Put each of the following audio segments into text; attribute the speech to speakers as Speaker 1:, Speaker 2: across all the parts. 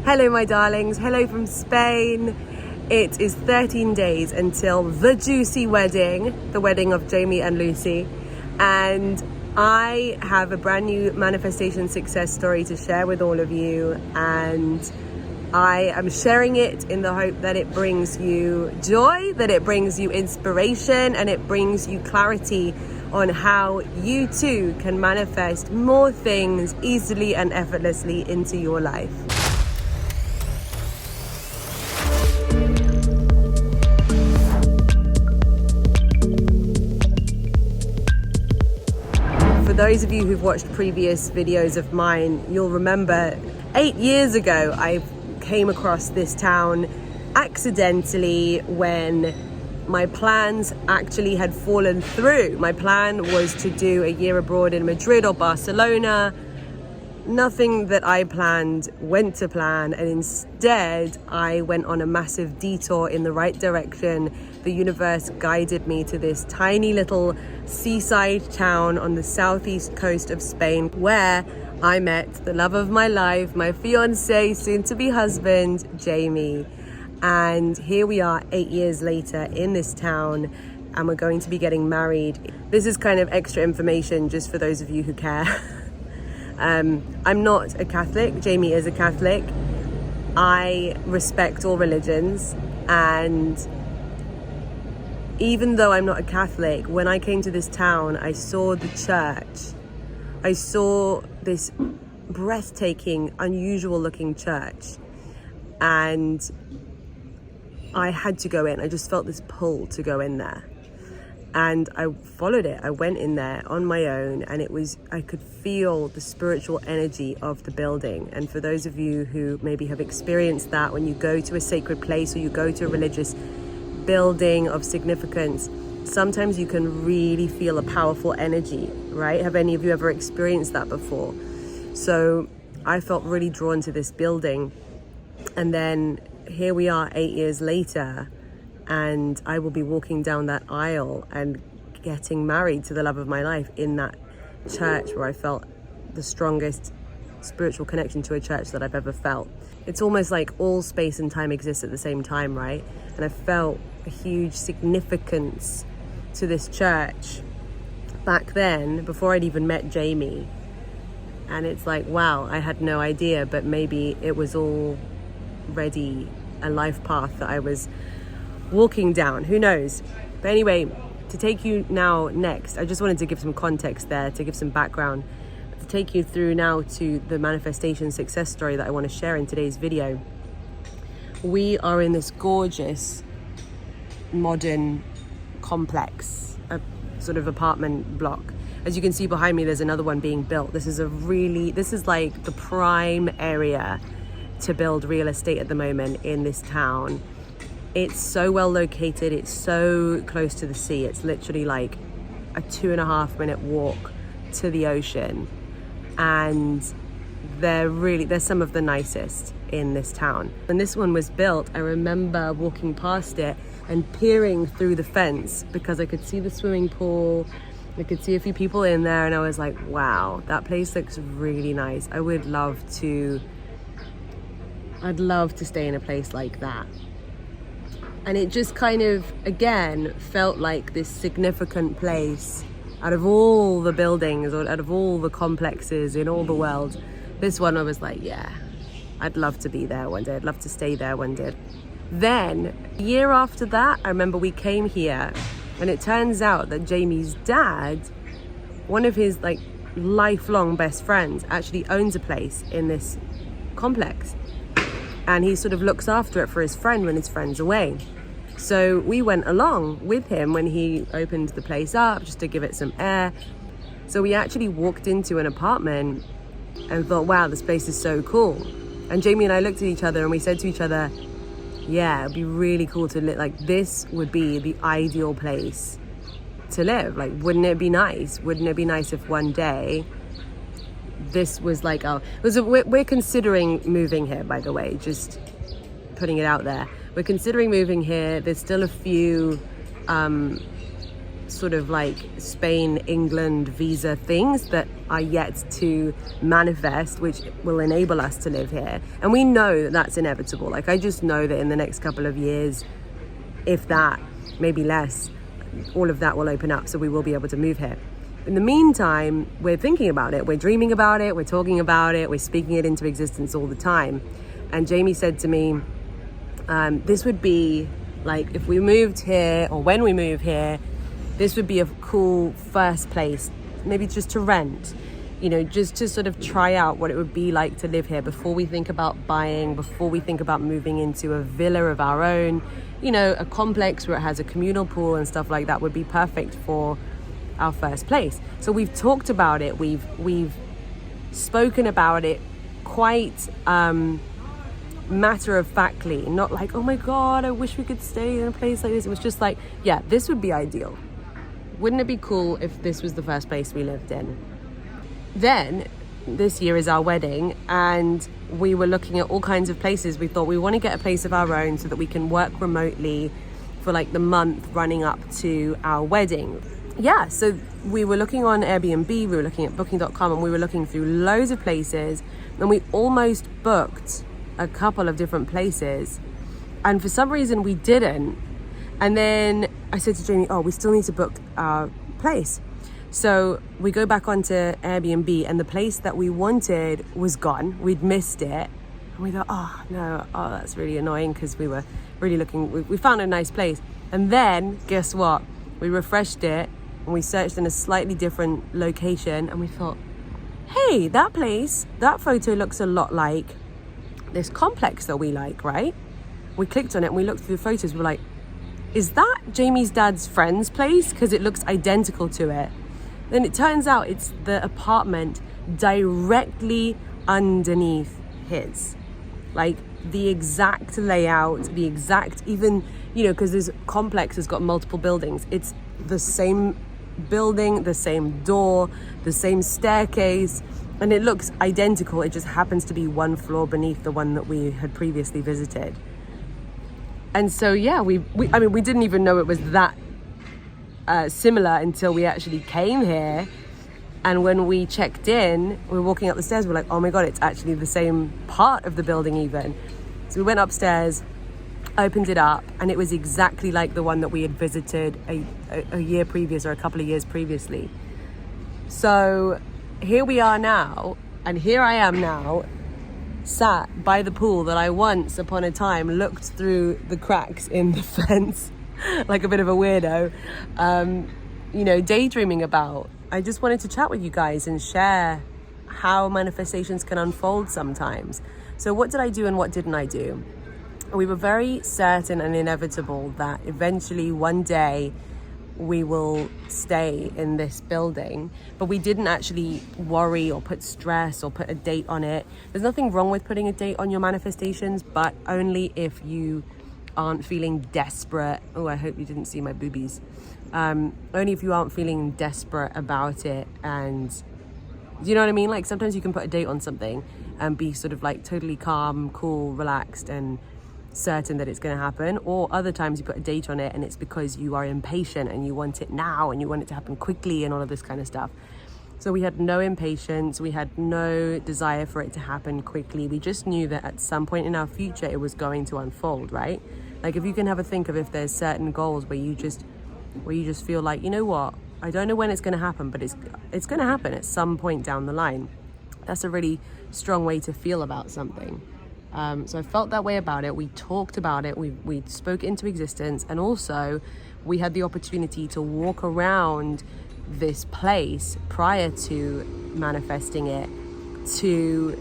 Speaker 1: Hello my darlings, hello from Spain. It is 13 days until the juicy wedding, the wedding of Jamie and Lucie. And I have a brand new manifestation success story to share with all of you. And I am sharing it in the hope that it brings you joy, that it brings you inspiration, and it brings you clarity on how you too can manifest more things easily and effortlessly into your life. For those of you who've watched previous videos of mine, you'll remember 8 years ago I came across this town accidentally when my plans actually had fallen through. My plan was to do a year abroad in Madrid or Barcelona. Nothing that I planned went to plan, and instead I went on a massive detour in the right direction. The universe guided me to this tiny little seaside town on the southeast coast of Spain, where I met the love of my life, my fiance, soon to be husband, Jamie. And here we are 8 years later in this town, and we're going to be getting married. This is kind of extra information just for those of you who care. I'm not a Catholic. Jamie is a Catholic. I respect all religions, and even though I'm not a Catholic, when I came to this town, I saw the church. I saw this breathtaking, unusual looking church, and I had to go in. I just felt this pull to go in there. And I followed it. I went in there on my own, and I could feel the spiritual energy of the building. And for those of you who maybe have experienced that, when you go to a sacred place or you go to a religious building of significance, sometimes you can really feel a powerful energy, right? Have any of you ever experienced that before? So I felt really drawn to this building. And then here we are 8 years later, and I will be walking down that aisle and getting married to the love of my life in that church where I felt the strongest spiritual connection to a church that I've ever felt. It's almost like all space and time exists at the same time, right? And I felt a huge significance to this church back then, before I'd even met Jamie. And it's like, wow, I had no idea, but maybe it was already a life path that I was walking down, who knows? But anyway, to take you now next, I just wanted to give some context there, to give some background, to take you through now to the manifestation success story that I want to share in today's video. We are in this gorgeous modern complex, a sort of apartment block. As you can see behind me, there's another one being built. This is like the prime area to build real estate at the moment in this town. It's so well located. It's so close to the sea. It's literally like a 2.5 minute walk to the ocean. And they're some of the nicest in this town. When this one was built, I remember walking past it and peering through the fence because I could see the swimming pool. I could see a few people in there, and I was like, wow, that place looks really nice. I'd love to stay in a place like that. And it just kind of, again, felt like this significant place out of all the buildings or out of all the complexes in all the world. This one, I was like, yeah, I'd love to be there one day. I'd love to stay there one day. Then, a year after that, I remember we came here, and it turns out that Jamie's dad, one of his like lifelong best friends, actually owns a place in this complex. And he sort of looks after it for his friend when his friend's away. So we went along with him when he opened the place up just to give it some air. So we actually walked into an apartment and thought, wow, this place is so cool. And Jamie and I looked at each other and we said to each other, yeah, it'd be really cool to live. Like, this would be the ideal place to live. Like, wouldn't it be nice? Wouldn't it be nice if one day this was like we're considering moving here, by the way, just putting it out there. We're considering moving here. There's still a few sort of like Spain, England visa things that are yet to manifest, which will enable us to live here. And we know that that's inevitable. Like, I just know that in the next couple of years, if that, maybe less, all of that will open up, so we will be able to move here. In the meantime, we're thinking about it, we're dreaming about it, we're talking about it, we're speaking it into existence all the time. And Jamie said to me, this would be like, if we moved here, or when we move here, this would be a cool first place, maybe just to rent, you know, just to sort of try out what it would be like to live here before we think about buying, before we think about moving into a villa of our own. You know, a complex where it has a communal pool and stuff like that would be perfect for our first place. So we've talked about it, we've spoken about it quite matter-of-factly, not like, oh my god, I wish we could stay in a place like this. It was just like, yeah, this would be ideal. Wouldn't it be cool if this was the first place we lived in? Then this year is our wedding, and we were looking at all kinds of places. We thought we want to get a place of our own so that we can work remotely for like the month running up to our wedding. Yeah, so we were looking on Airbnb, we were looking at booking.com, and we were looking through loads of places, and we almost booked a couple of different places, and for some reason we didn't. And then I said to Jamie, oh, we still need to book our place. So we go back onto Airbnb, and the place that we wanted was gone. We'd missed it, and we thought, oh no, oh, that's really annoying, because we were really looking, we found a nice place. And then guess what, we refreshed it and we searched in a slightly different location, and we thought, hey, that place, that photo looks a lot like this complex that we like, right? We clicked on it and we looked through the photos. We were like, is that Jamie's dad's friend's place? Because it looks identical to it. Then it turns out it's the apartment directly underneath his. Like, the exact layout, the exact, even, you know, because this complex has got multiple buildings. It's the same building, the same door, the same staircase, and it looks identical. It just happens to be one floor beneath the one that we had previously visited. And so, yeah, we didn't even know it was that similar until we actually came here. And when we checked in, we were walking up the stairs, we're like, oh my God, it's actually the same part of the building even. So we went upstairs, opened it up, and it was exactly like the one that we had visited a year previous, or a couple of years previously. So here we are now, and here I am now, sat by the pool that I once upon a time looked through the cracks in the fence like a bit of a weirdo, you know, daydreaming about. I just wanted to chat with you guys and share how manifestations can unfold sometimes. So what did I do and what didn't I do? We were very certain and inevitable that eventually one day we will stay in this building, but we didn't actually worry or put stress or put a date on it. There's nothing wrong with putting a date on your manifestations, but only if you aren't feeling desperate. Oh, I hope you didn't see my boobies. Only if you aren't feeling desperate about it. And do you know what I mean? Like, sometimes you can put a date on something and be sort of like totally calm, cool, relaxed, and certain that it's going to happen. Or other times you put a date on it and it's because you are impatient and you want it now and you want it to happen quickly and all of this kind of stuff. So we had no impatience, we had no desire for it to happen quickly. We just knew that at some point in our future it was going to unfold, right? Like, if you can have a think of if there's certain goals where you just feel like, you know what, I don't know when it's going to happen, but it's going to happen at some point down the line. That's a really strong way to feel about something. So I felt that way about it. We talked about it. We spoke it into existence. And also we had the opportunity to walk around this place prior to manifesting it, to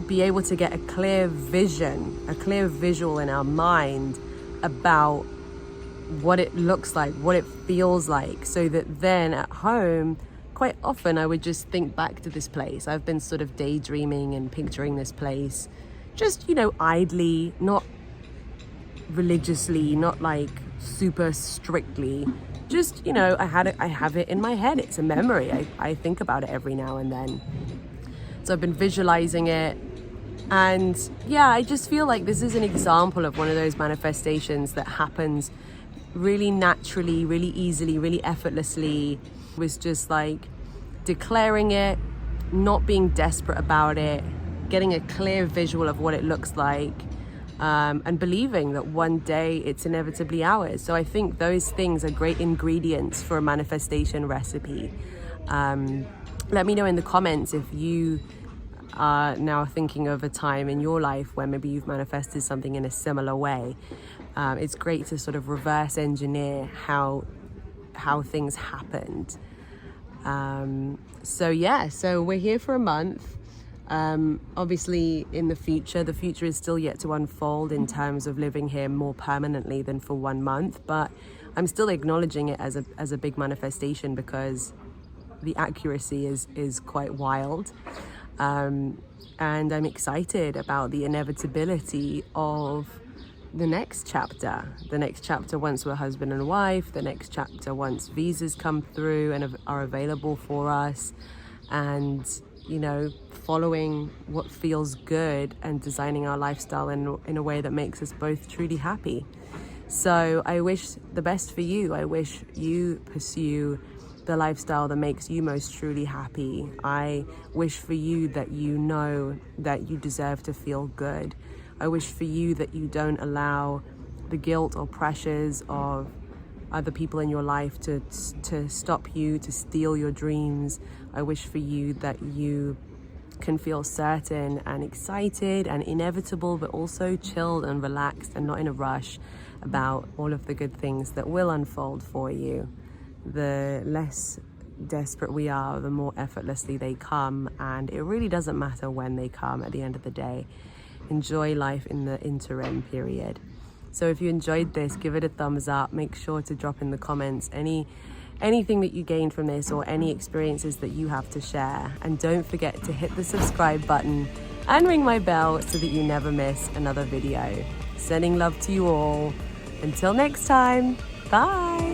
Speaker 1: be able to get a clear vision, a clear visual in our mind about what it looks like, what it feels like, so that then at home, quite often I would just think back to this place. I've been sort of daydreaming and picturing this place, just, you know, idly, not religiously, not like super strictly, just, you know, I have it in my head. It's a memory. I think about it every now and then. So I've been visualizing it. And yeah, I just feel like this is an example of one of those manifestations that happens really naturally, really easily, really effortlessly. Was just like declaring it, not being desperate about it, getting a clear visual of what it looks like, and believing that one day it's inevitably ours. So I think those things are great ingredients for a manifestation recipe. Let me know in the comments if you are now thinking of a time in your life where maybe you've manifested something in a similar way. It's great to sort of reverse engineer how things happened. So we're here for a month. Obviously in the future is still yet to unfold in terms of living here more permanently than for 1 month, but I'm still acknowledging it as a big manifestation because the accuracy is quite wild. And I'm excited about the inevitability of the next chapter once we're husband and wife, the next chapter once visas come through and are available for us, and following what feels good and designing our lifestyle in a way that makes us both truly happy. So I wish the best for you. I wish you pursue the lifestyle that makes you most truly happy. I wish for you that you know that you deserve to feel good. I wish for you that you don't allow the guilt or pressures of other people in your life to stop you, to steal your dreams. I wish for you that you can feel certain and excited and inevitable, but also chilled and relaxed and not in a rush about all of the good things that will unfold for you. The less desperate we are, the more effortlessly they come, and it really doesn't matter when they come at the end of the day. Enjoy life in the interim period. So if you enjoyed this, give it a thumbs up. Make sure to drop in the comments anything that you gained from this or any experiences that you have to share. And don't forget to hit the subscribe button and ring my bell so that you never miss another video. Sending love to you all. Until next time, bye.